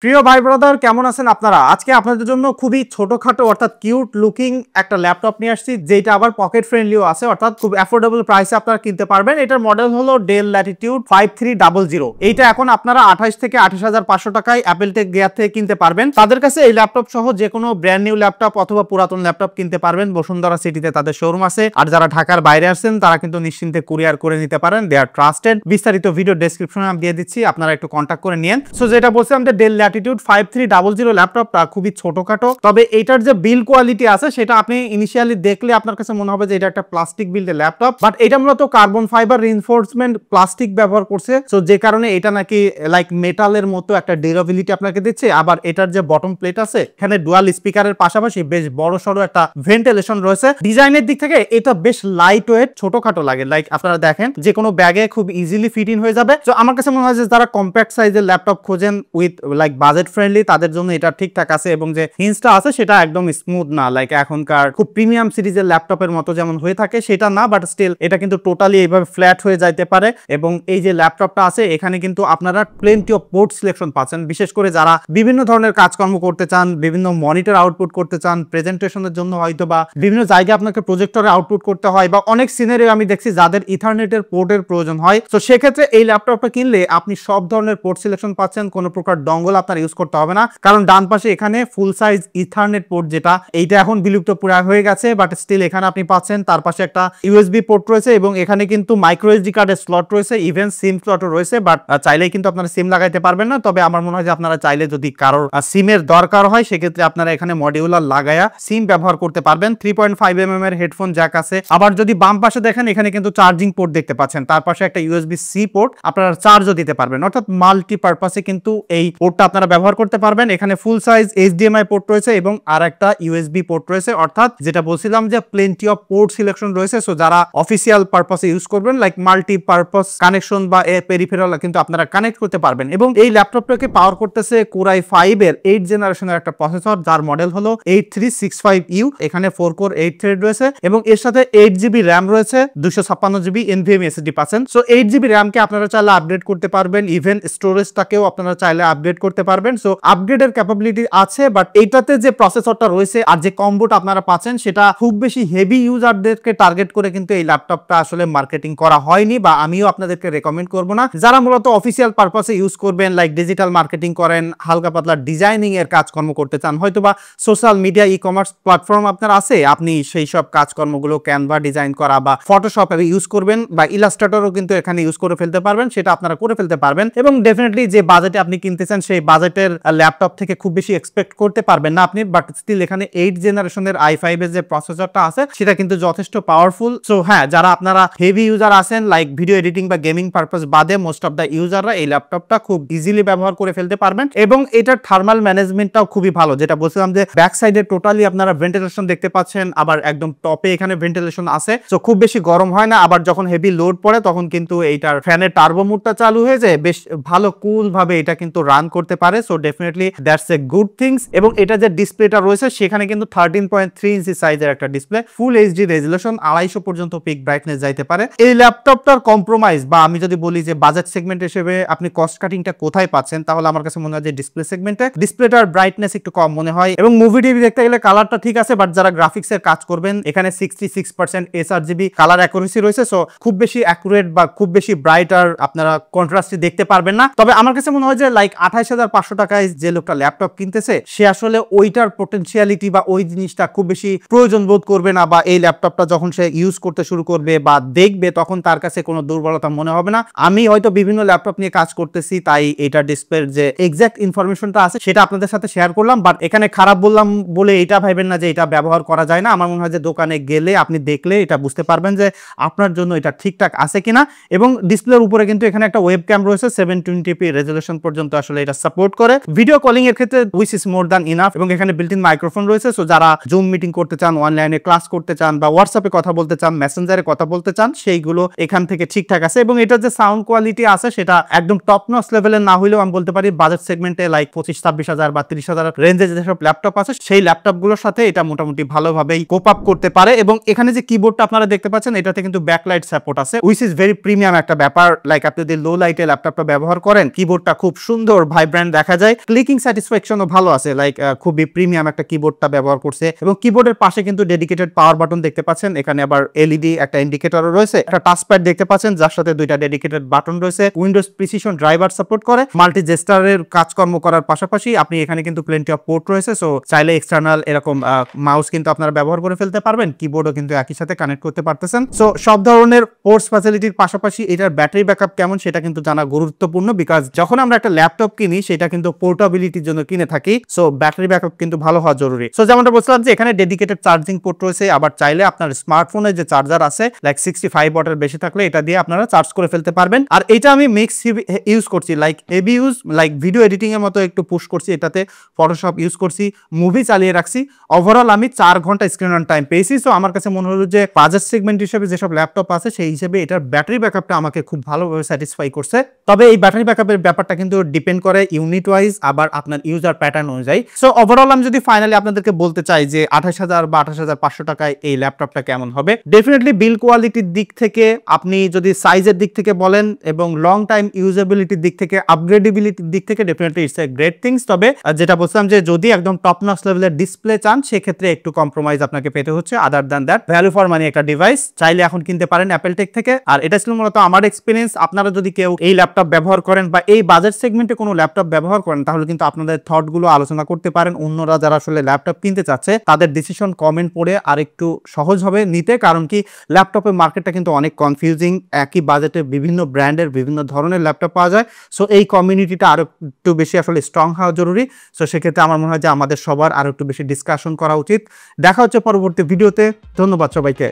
প্রিয় ভাই ব্রাদার কেমন আছেন আপনারা? আজকে আপনাদের জন্য খুবই ছোটখাটো অর্থাৎ কিউট লুকিং একটা ল্যাপটপ নিয়ে আসছি, যেটা আবার পকেট ফ্রেন্ডলিও আছে, অর্থাৎ খুব অ্যাফোর্ডেবল প্রাইসে আপনারা কিনতে পারবেন। এটার মডেল হলো ডেল ল্যাটিটিউড 5300। এইটা এখন আপনারা 28 থেকে 28,500 টাকায় অ্যাপল টেক গিয়ার থেকে কিনতে পারবেন। তাদের কাছে এই ল্যাপটপ সহ যে কোনো ব্র্যান্ড নিউ ল্যাপটপ অথবা পুরাতন ল্যাপটপ কিনতে পারবেন। বসুন্ধরা সিটিতে তাদের শোরুম আছে। আর যারা ঢাকার বাইরে আসছেন তারা কিন্তু নিশ্চিন্তে কুরিয়ার করে নিতে পারেন। দে আর ট্রাস্টেড। বিস্তারিত ভিডিও ডেসক্রিপশনে আমি দিয়ে দিচ্ছি, আপনারা একটু কন্ট্যাক্ট করে নিন। সো যেটা বলছিলাম যে ডেল ল্যাটিটিউড 5300 ল্যাপটপটা খুবই ছোটখাটো, তবে এটার যে বিল্ড কোয়ালিটি আছে সেটা আপনি ইনিশিয়ালি দেখলে আপনার কাছে মনে হবে যে এটা একটা প্লাস্টিক বিল্ডের ল্যাপটপ, বাট এটা মূলত কার্বন ফাইবার রিইনফোর্সমেন্ট প্লাস্টিক ব্যবহার করছে। সো যে কারণে এটা নাকি লাইক মেটালের মতো একটা ডিউরেবিলিটি আপনাকে দিচ্ছে। আবার এটার যে বটম প্লেট আছে এখানে ডুয়াল স্পিকারের পাশাপাশি বেশ বড় সড়ো একটা ভেন্টিলেশন রয়েছে। ডিজাইনের দিক থেকে এটা বেশ লাইট ওয়েট, ছোটখাটো লাগে। লাইক আপনারা দেখেন যে কোনো ব্যাগে খুব ইজিলি ফিট ইন হয়ে যাবে। তো আমার কাছে মনে হয় যে যারা কম্প্যাক্ট সাইজের ল্যাপটপ খোঁজেন উইথ লাইক বাজেট ফ্রেন্ডলি, তাদের জন্য এটা ঠিকঠাক আছে। এবং যে হিঞ্জটা আছে সেটা একদম স্মুথ না, লাইক এখনকার খুব প্রিমিয়াম সিরিজের ল্যাপটপের মতো যেমন হয়ে থাকে সেটা না, বাট স্টিল এটা কিন্তু টোটালি এইভাবে ফ্ল্যাট হয়ে যাইতে পারে। এবং এই যে ল্যাপটপটা আছে এখানে কিন্তু আপনারা প্লেন্টি অফ পোর্ট সিলেকশন পাচ্ছেন, বিশেষ করে যারা বিভিন্ন ধরনের কাজকর্ম করতে চান, বিভিন্ন মনিটর আউটপুট করতে চান, প্রেজেন্টেশনের জন্য হয়তো বা বিভিন্ন জায়গায় আপনাকে প্রজেক্টরে আউটপুট করতে হয়, বা অনেক সিনারিও আমি দেখছি যাদের ইথারনেটের পোর্টের প্রয়োজন হয়। তো সেক্ষেত্রে এই ল্যাপটপটা কিনলে আপনি সব ধরনের পোর্ট সিলেকশন পাচ্ছেন, কোনো প্রকার ডঙ্গল আপনার ইউজ করতে হবে না। কারণ ডান পাশে এখানে ফুল সাইজ ইথারনেট পোর্ট, যেটা এইটা এখন বিলুপ্ত প্রায় হয়ে গেছে, বাট স্টিল এখানে আপনি পাচ্ছেন। তার পাশে একটা ইউএসবি পোর্ট রয়েছে এবং এখানে কিন্তু মাইক্রো এসডি কার্ডের স্লট রয়েছে, ইভেন সিম স্লটও রয়েছে। বাট চাইলেই কিন্তু আপনারা সিম লাগাইতে পারবেন না। তবে আমার মনে হয় যে আপনারা চাইলে যদি কারোর সিমের দরকার হয় সেক্ষেত্রে আপনারা এখানে মডিউলার লাগায়া সিম ব্যবহার করতে পারবেন। 3.5mm এর হেডফোন জ্যাক আছে। আবার যদি বাম পাশে দেখেন এখানে কিন্তু চার্জিং পোর্ট দেখতে পাচ্ছেন। তার পাশে একটা ইউএসবি সি পোর্ট, আপনারা চার্জও দিতে পারবেন, অর্থাৎ মাল্টিপারপাসে কিন্তু এই পোর্টটা আপনারা ব্যবহার করতে পারবেন। এখানে ফুল সাইজ এইচডিএমআই পোর্ট রয়েছে এবং আর একটা ইউএসবি পোর্ট রয়েছে, অর্থাৎ যেটা বলছিলাম যে প্লেন্টি অফ পোর্ট সিলেকশন রয়েছে। সো যারা অফিসিয়াল পারপাসে ইউজ করবেন লাইক মাল্টিপারপাস কানেকশন বা পেরিফেরাল কিন্তু আপনারা কানেক্ট করতে পারবেন। এবং এই ল্যাপটপটাকে পাওয়ার করতেছে Core i5 এর 8th জেনারেশনের একটা প্রসেসর, যার মডেল হলো 8365U। এখানে 4 কোর 8 থ্রেড রয়েছে এবং এর সাথে 8GB র্যাম রয়েছে, 256GB NVMe SSD পাচ্ছেন। সো 8GB র্যামকে আপনারা চাইলে আপডেট করতে পারবেন, ইভেন স্টোরেজটাকেও আপনারা চাইলে আপডেট করতে পারবেন। সো আপগ্রেডের ক্যাপাবিলিটি আছে, বাট এইটাতে যে প্রসেসরটা রয়েছে আর যে কম্বোটা আপনারা পাচ্ছেন সেটা খুব বেশি হেভি ইউজারদেরকে টার্গেট করে কিন্তু এই ল্যাপটপটা আসলে মার্কেটিং করা হয়নি, বা আমিও আপনাদেরকে রেকমেন্ড করব না। যারা মূলত অফিসিয়াল পারপাসে ইউজ করবেন, লাইক ডিজিটাল মার্কেটিং করেন, হালকা পাতলা ডিজাইনিং এর কাজকর্ম করতে চান, হয়তো বা social media e commerce platform আপনার আছে, আপনি সেই সব কাজকর্মগুলো ক্যানভা ডিজাইন করা বা ফটোশপ ইউজ করবেন, বা ইলাস্ট্রেটরও কিন্তু এখানে ইউজ করে ফেলতে পারবেন, সেটা আপনারা করে ফেলতে পারবেন। এবং ডেফিনেটলি যে বাজেটে আপনি কিনতে চান সেই বাজেটের ল্যাপটপ থেকে খুব বেশি এক্সপেক্ট করতে পারবেন না আপনি, বাট স্টিল এখানে 8th জেনারেশনের i5 এর যে প্রসেসরটা আছে সেটা কিন্তু যথেষ্ট পাওয়ারফুল। সো হ্যাঁ, যারা আপনারা হেভি ইউজার আছেন লাইক ভিডিও এডিটিং বা গেমিং পারপাস বাদে মোস্ট অফ দা ইউজাররা এই ল্যাপটপটা খুব ইজিলি ব্যবহার করে ফেলতে পারবেন। এবং এটার থার্মাল ম্যানেজমেন্টটাও খুবই ভালো, যেটা বলছিলাম যে ব্যাক সাইডে টোটালি আপনারা ভেন্টিলেশন দেখতে পাচ্ছেন, আবার একদম টপে এখানে ভেন্টিলেশন আছে। সো খুব বেশি গরম হয় না, আবার যখন হেভি লোড পড়ে তখন কিন্তু এইটার ফ্যানের টার্বো মোডটা চালু হয়ে যায়, বেশ ভালো কুল ভাবে এটা কিন্তু রান করতে পারে। So definitely that's a good things. এবং এটা যে ডিসপ্লেটা রয়েছে সেখানে কিন্তু 13.3 ইঞ্চি সাইজের একটা ডিসপ্লে, ফুল এইচডি রেজুলেশন, 250 পর্যন্ত পিক ব্রাইটনেস যাইতে পারে। এই ল্যাপটপটার কম্প্রোমাইজ, বা আমি যদি বলি যে বাজেট সেগমেন্ট হিসেবে আপনি কস্ট কাটিংটা কোথায় পাচ্ছেন, তাহলে আমার কাছে মনে হয় যে ডিসপ্লে সেগমেন্টে ডিসপ্লেটার ব্রাইটনেস একটু কম মনে হয়। এবং মুভি টিভি দেখতে গেলে কালারটা ঠিক আছে, বাট যারা গ্রাফিক্স এর কাজ করবেন এখানে 66% sRGB কালার অ্যাকুরেসি রয়েছে। সো খুব বেশি অ্যাকুরেট বা খুব বেশি ব্রাইট আর আপনারা কন্ট্রাস্টে দেখতে পারবেন না। তবে আমার কাছে মনে হয় যে লাইক 28,500 টাকায় যে লোকটা ল্যাপটপ কিনতেছে সে আসলে ওইটার পোটেনশিয়ালিটি বা ওই জিনিসটা খুব বেশি প্রয়োজন বোধ করবে না, বা এই ল্যাপটপটা যখন সে ইউজ করতে শুরু করবে বা দেখবে তখন তার কাছে কোনো দুর্বলতা মনে হবে না। আমি হয়তো বিভিন্ন ল্যাপটপ নিয়ে কাজ করতেছি, তাই এটা ডিসপ্লের যে এক্সাক্ট ইনফরমেশনটা আছে সেটা আপনাদের সাথে শেয়ার করলাম, বাট এখানে খারাপ বললাম বলে এটা ভাবেন না যে এটা ব্যবহার করা যায় না। আমার মনে হয় যে দোকানে গেলে আপনি দেখলে এটা বুঝতে পারবেন যে আপনার জন্য এটা ঠিকঠাক আছে কিনা। এবং ডিসপ্লের উপরে কিন্তু এখানে একটা ওয়েবক্যাম রয়েছে, 720p রেজুলেশন পর্যন্ত আসলে এটা সাপোর্ট করে। ভিডিও কলিং এর ক্ষেত্রে which is more than enough. এবং এখানে বিল্ট ইন মাইক্রোফোন রয়েছে। সো যারা জুম মিটিং করতে চান, অনলাইনে ক্লাস করতে চান, বা হোয়াটসঅ্যাপে কথা বলতে চান, মেসেঞ্জারে কথা বলতে চান, সেইগুলো এখান থেকে ঠিকঠাক আছে। এবং এটার যে সাউন্ড কোয়ালিটি আছে সেটা একদম টপ নচ লেভেলের না হইলেও আমি বলতে পারি বাজেট সেগমেন্টে লাইক 25-26 হাজার বা 30 হাজার রেঞ্জে যেসব ল্যাপটপ আছে সেই ল্যাপটপগুলোর সাথে এটা মোটামুটি ভালোভাবেই কোপ আপ করতে পারে। এবং এখানে যে কিবোর্ডটা আপনারা দেখতে পাচ্ছেন এটাতে কিন্তু ব্যাকলাইট সাপোর্ট আছে, উইচ ইজ ভেরি প্রিমিয়াম একটা ব্যাপার। লাইক আপনি যদি লো লাইটে ল্যাপটপটা ব্যবহার করেন, কিবোর্ডটা খুব সুন্দর ভাইব্রেন্ট অ্যান্ড দেখা যায় ক্লিকিং স্যাটিসফ্যাকশনও ভালো আছে, লাইক খুবই প্রিমিয়াম একটা কিবোর্ডটা ব্যবহার করছে। এবং কিবোর্ডের পাশে কিন্তু ডেডিকেটেড পাওয়ার বাটন দেখতে পাচ্ছেন, এখানে আবার এলইডি একটা ইন্ডিকেটরও রয়েছে, একটা টাচ প্যাড দেখতে পাচ্ছেন যার সাথে দুইটা ডেডিকেটেড বাটন রয়েছে। উইন্ডোজ প্রিসিশন ড্রাইভার সাপোর্ট করে, মাল্টি জেস্টারের কাজকর্ম করার পাশাপাশি আপনি এখানে কিন্তু প্লেন্টি অফ পোর্ট রয়েছে, সো চাইলে এক্সটার্নাল এরকম মাউস কিন্তু আপনারা ব্যবহার করে ফেলতে পারবেন, কিবোর্ডও কিন্তু একই সাথে কানেক্ট করতে পারতেছেন। সো সব ধরনের পোর্টস ফ্যাসিলিটির পাশাপাশি এটার ব্যাটারি ব্যাকআপ কেমন সেটা কিন্তু জানা গুরুত্বপূর্ণ, বিকজ যখন আমরা একটা ল্যাপটপ কিনি সেটা কিন্তু পোর্টেবিলিটির জন্য কিনে থাকি, সো ব্যাটারি ব্যাকআপ কিন্তু ভালো হওয়া জরুরি। সো যেমনটা বলছিলাম যে এখানে ডেডিকেটেড চার্জিং পোর্ট রয়েছে, আবার চাইলে আপনার স্মার্টফোনের যে চার্জার আছে লাইক 65 ওয়াটের বেশি থাকলে এটা দিয়ে আপনারা চার্জ করে ফেলতে পারবেন। আর এটা আমি মিক্স ইউজ করছি, like heavy use, like video editing এর মতো একটু পুশ করছি, এটাতে ফটোশপ ইউজ করছি, মুভি চালিয়ে রাখছি। ওভারঅল আমি 4 ঘন্টা স্ক্রিন অন টাইম পেয়েছি। সো আমার কাছে মনে হলো যে বাজেট সেগমেন্ট হিসেবে যেসব ল্যাপটপ আছে সেই হিসেবে এটার ব্যাটারি ব্যাকআপটা আমাকে খুব ভালোভাবে স্যাটিসফাই করছে। তবে এই ব্যাটারি ব্যাকআপের ব্যাপারটা কিন্তু ডিপেন্ড করে ইউনিট ওয়াইজ, আবার আপনার ইউজার প্যাটার্ন অনুযায়ী। সো ওভারঅল আমি যদি ফাইনালি আপনাদেরকে বলতে চাই যে 28,000 বা 28,500 টাকায় এই ল্যাপটপটা কেমন হবে, ডেফিনেটলি বিল্ড কোয়ালিটির দিক থেকে, আপনি যদি সাইজের দিক থেকে বলেন এবং লং টাইম ইউজেবিলিটির দিক থেকে, আপগ্রেডেবিলিটির দিক থেকে definitely it's a great things. তবে যেটা বলছিলাম যে যদি একদম টপ নচ লেভেলের ডিসপ্লে চান সেক্ষেত্রে একটু কম্প্রোমাইজ আপনাকে পেতে হচ্ছে। Other than that value for money একটা ডিভাইস, চাইলে এখন কিনতে পারেন অ্যাপল টেক থেকে। আর এটা ছিল মূলত আমার এক্সপিরিয়েন্স। আপনারা যদি কেউ এই ল্যাপটপ ব্যবহার করেন বা এই বাজেট সেগমেন্টে কোনো ল্যাপটপ ব্যবহার করেন তাহলে কিন্তু আপনাদের থটগুলো আলোচনা করতে পারেন অন্যরা যারা আসলে ল্যাপটপ কিনতে চাচ্ছে, তাদের ডিসিশন কমেন্ট পড়ে আর একটু সহজ হবে নিতে। কারণ কি ল্যাপটপের মার্কেটটা কিন্তু অনেক কনফিউজিং, একই বাজেটে বিভিন্ন ব্র্যান্ডের বিভিন্ন ধরনের ল্যাপটপ পাওয়া যায়। সো এই কমিউনিটিটা আরো একটু বেশি আসলে স্ট্রং হওয়া জরুরি। সো সেক্ষেত্রে আমার মনে হয় যে আমাদের সবার আরো একটু বেশি ডিসকাশন করা উচিত। দেখা হচ্ছে পরবর্তী ভিডিওতে। ধন্যবাদ সবাইকে।